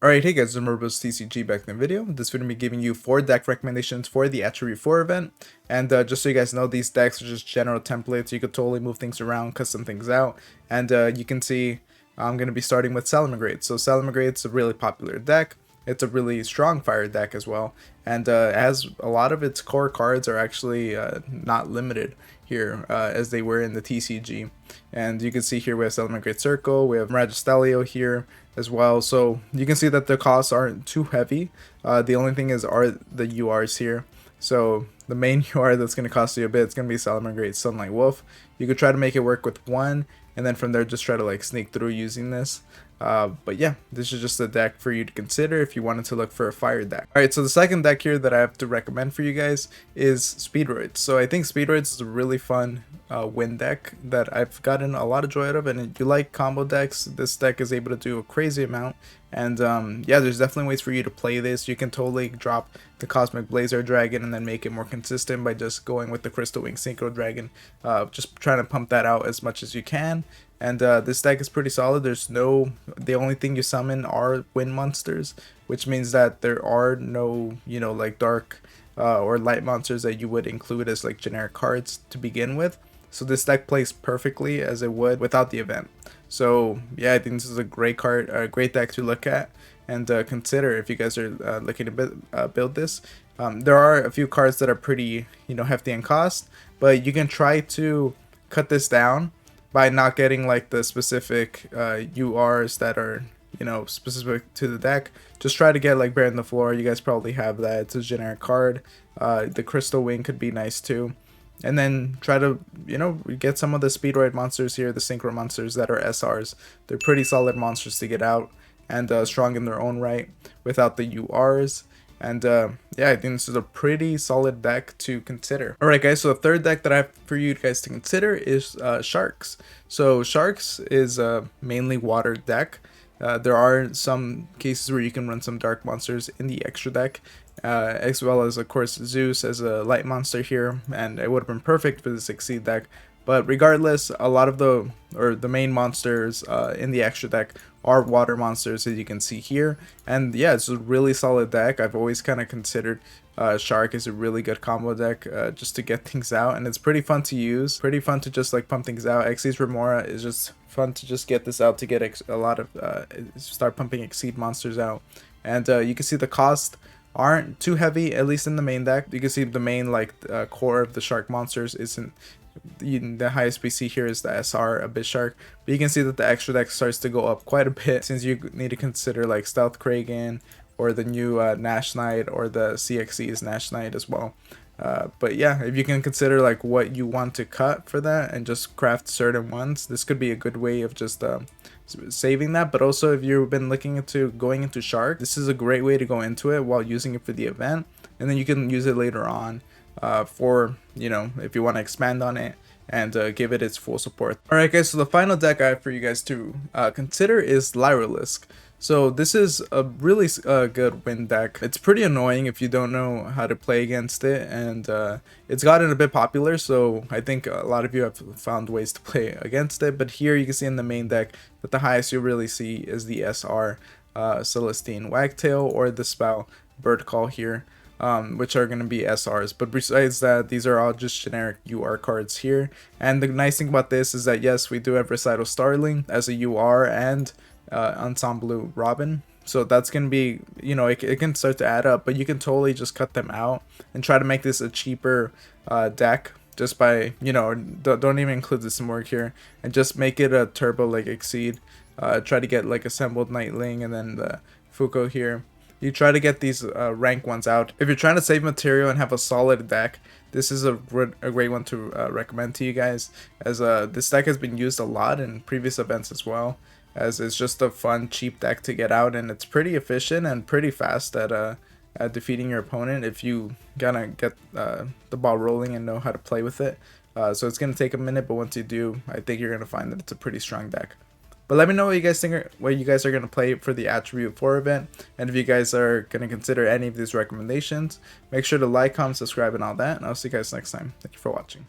Alright, hey guys, it's Murbo's TCG back in the video. This video will be giving you 4 deck recommendations for the Attribute 4 event. And just so you guys know, these decks are just general templates. You could totally move things around, custom things out. And you can see I'm going to be starting with Salamagrade. So Salamagrade's a really popular deck. It's a really strong fire deck as well. And as a lot of its core cards are actually not limited here as they were in the TCG. And you can see here we have Salamagrade Circle, we have Magistelio here as well. So you can see that the costs aren't too heavy. The only thing is are the URs here. So the main UR that's going to cost you a bit, it's going to be Salamagrade Sunlight Wolf. You could try to make it work with one, and then from there just try to like sneak through using this. But yeah, this is just a deck for you to consider if you wanted to look for a fire deck. Alright, so the second deck here that I have to recommend for you guys is Speedroid. So I think Speedroid is a really fun win deck that I've gotten a lot of joy out of, and if you like combo decks, this deck is able to do a crazy amount. And yeah, there's definitely ways for you to play this. You can totally drop the Cosmic Blazer Dragon and then make it more consistent by just going with the Crystal Wing Synchro Dragon, just trying to pump that out as much as you can. And this deck is pretty solid. The only thing you summon are wind monsters, which means that there are no, like dark or light monsters that you would include as like generic cards to begin with. So this deck plays perfectly as it would without the event. So yeah, I think this is a great card, a great deck to look at and consider if you guys are looking to build this. There are a few cards that are pretty, hefty in cost, but you can try to cut this down by not getting like the specific URs that are specific to the deck. Just try to get like Bear in the Floor. You guys probably have that. It's a generic card. The Crystal Wing could be nice too. And then try to, get some of the Speedroid monsters here, the Synchro monsters that are SRs. They're pretty solid monsters to get out and strong in their own right without the URs. And yeah, I think this is a pretty solid deck to consider. Alright guys, so the third deck that I have for you guys to consider is Sharks. So Sharks is a mainly water deck. There are some cases where you can run some dark monsters in the extra deck, as well as of course Zeus as a light monster here, and it would have been perfect for the Succeed deck. But regardless, a lot of the main monsters in the extra deck are water monsters, as you can see here. And yeah, it's a really solid deck. I've always kind of considered Shark is a really good combo deck just to get things out, and it's pretty fun to use, pretty fun to just like pump things out. Xyz Remora is just fun to just get this out to get a lot of start pumping Exceed monsters out. And you can see the cost aren't too heavy, at least in the main deck. You can see the main core of the Shark monsters isn't the highest we see here is the SR Abyss Shark, but you can see that the extra deck starts to go up quite a bit, since you need to consider like Stealth Kragan or the new Nash Knight or the CXE's Nash Knight as well. But yeah, if you can consider like what you want to cut for that and just craft certain ones, this could be a good way of just saving that. But also, if you've been looking into going into Shark, this is a great way to go into it while using it for the event, and then you can use it later on for if you want to expand on it and give it its full support. Alright guys, so the final deck I have for you guys to consider is Lyrolisk. So this is a really good win deck. It's pretty annoying if you don't know how to play against it, and it's gotten a bit popular, so I think a lot of you have found ways to play against it. But here you can see in the main deck that the highest you really see is the SR Celestine Wagtail or the spell Bird Call here, which are going to be SRs. But besides that, these are all just generic UR cards here. And the nice thing about this is that yes, we do have Recital Starling as a UR and Ensemble Robin, so that's gonna be, it can start to add up, but you can totally just cut them out and try to make this a cheaper deck just by, don't even include the Simorg here, and just make it a turbo like Exceed. Try to get like Assembled Nightling and then the Fuko here. You try to get these rank ones out. If you're trying to save material and have a solid deck, this is a great one to recommend to you guys, as this deck has been used a lot in previous events as well, as it's just a fun cheap deck to get out, and it's pretty efficient and pretty fast at defeating your opponent if you gotta get the ball rolling and know how to play with it. So it's gonna take a minute, but once you do, I think you're gonna find that it's a pretty strong deck. But let me know what you guys think, what you guys are going to play for the Attribute 4 event, and if you guys are going to consider any of these recommendations. Make sure to like, comment, subscribe, and all that, and I'll see you guys next time. Thank you for watching.